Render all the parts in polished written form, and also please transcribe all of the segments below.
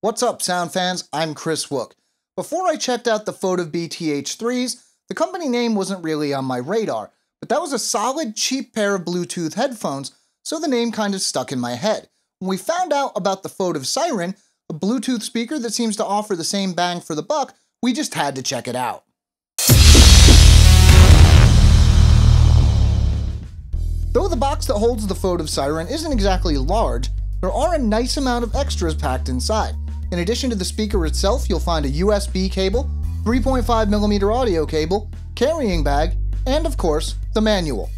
What's up, sound fans? I'm Kris. Before I checked out the Photive BTH3s, the company name wasn't really on my radar, but that was a solid, cheap pair of Bluetooth headphones, so the name kind of stuck in my head. When we found out about the Photive Cyren, a Bluetooth speaker that seems to offer the same bang for the buck, we just had to check it out. Though the box that holds the Photive Cyren isn't exactly large, there are a nice amount of extras packed inside. In addition to the speaker itself, you'll find a USB cable, 3.5mm audio cable, carrying bag, and of course, the manual.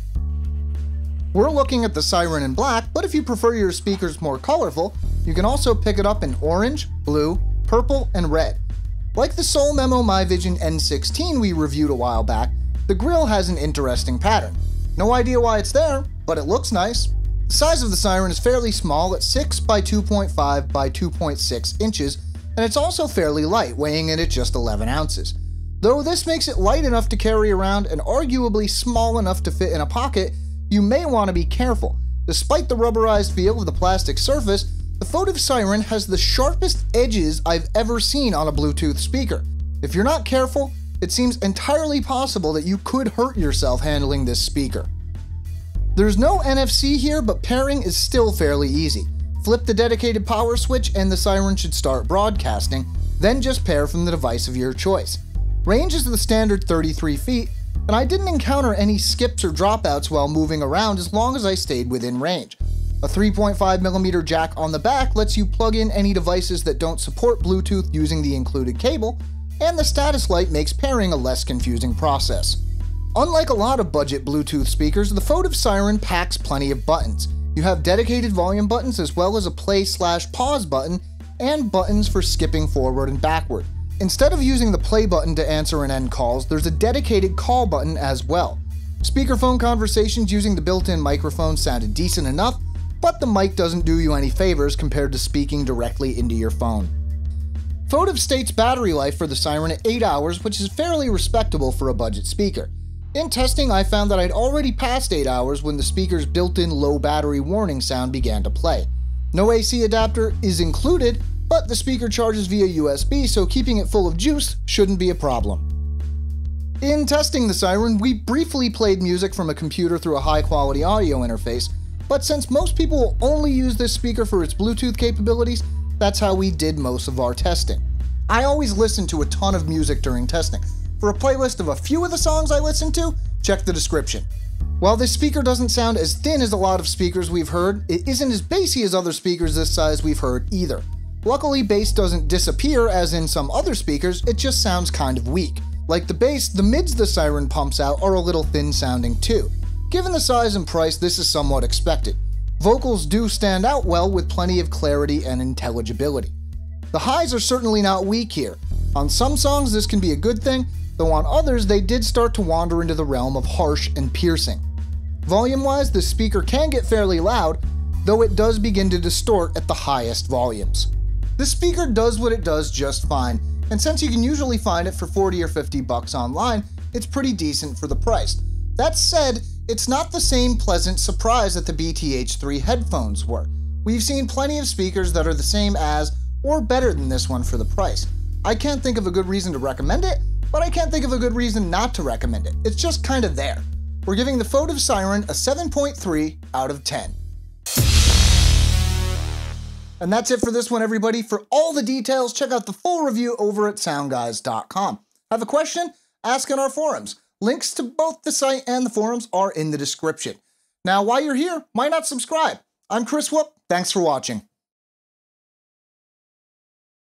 We're looking at the Cyren in black, but if you prefer your speakers more colorful, you can also pick it up in orange, blue, purple, and red. Like the Soul Memo My Vision N16 we reviewed a while back, the grille has an interesting pattern. No idea why it's there, but it looks nice. The size of the Cyren is fairly small at 6 by 2.5 by 2.6 inches, and it's also fairly light, weighing in at just 11 ounces. Though this makes it light enough to carry around and arguably small enough to fit in a pocket, you may want to be careful. Despite the rubberized feel of the plastic surface, the Photive Cyren has the sharpest edges I've ever seen on a Bluetooth speaker. If you're not careful, it seems entirely possible that you could hurt yourself handling this speaker. There's no NFC here, but pairing is still fairly easy. Flip the dedicated power switch and the Cyren should start broadcasting, then just pair from the device of your choice. Range is the standard 33 feet, and I didn't encounter any skips or dropouts while moving around as long as I stayed within range. A 3.5mm jack on the back lets you plug in any devices that don't support Bluetooth using the included cable, and the status light makes pairing a less confusing process. Unlike a lot of budget Bluetooth speakers, the Photive Cyren packs plenty of buttons. You have dedicated volume buttons as well as a play/pause button and buttons for skipping forward and backward. Instead of using the play button to answer and end calls, there's a dedicated call button as well. Speakerphone conversations using the built-in microphone sounded decent enough, but the mic doesn't do you any favors compared to speaking directly into your phone. Photive states battery life for the Cyren at 8 hours, which is fairly respectable for a budget speaker. In testing, I found that I'd already passed 8 hours when the speaker's built-in low battery warning sound began to play. No AC adapter is included, but the speaker charges via USB, so keeping it full of juice shouldn't be a problem. In testing the Cyren, we briefly played music from a computer through a high-quality audio interface, but since most people will only use this speaker for its Bluetooth capabilities, that's how we did most of our testing. I always listen to a ton of music during testing. For a playlist of a few of the songs I listen to, check the description. While this speaker doesn't sound as thin as a lot of speakers we've heard, it isn't as bassy as other speakers this size we've heard either. Luckily, bass doesn't disappear as in some other speakers, it just sounds kind of weak. Like the bass, the mids the Cyren pumps out are a little thin sounding too. Given the size and price, this is somewhat expected. Vocals do stand out well with plenty of clarity and intelligibility. The highs are certainly not weak here. On some songs this can be a good thing, though on others they did start to wander into the realm of harsh and piercing. Volume-wise, the speaker can get fairly loud, though it does begin to distort at the highest volumes. The speaker does what it does just fine, and since you can usually find it for 40 or 50 bucks online, it's pretty decent for the price. That said, it's not the same pleasant surprise that the BTH3 headphones were. We've seen plenty of speakers that are the same as, or better than this one for the price. I can't think of a good reason to recommend it, but I can't think of a good reason not to recommend it. It's just kind of there. We're giving the Photive Cyren a 7.3 out of 10. And that's it for this one, everybody. For all the details, check out the full review over at SoundGuys.com. Have a question? Ask in our forums. Links to both the site and the forums are in the description. Now, while you're here, why not subscribe? I'm Kris. Thanks for watching.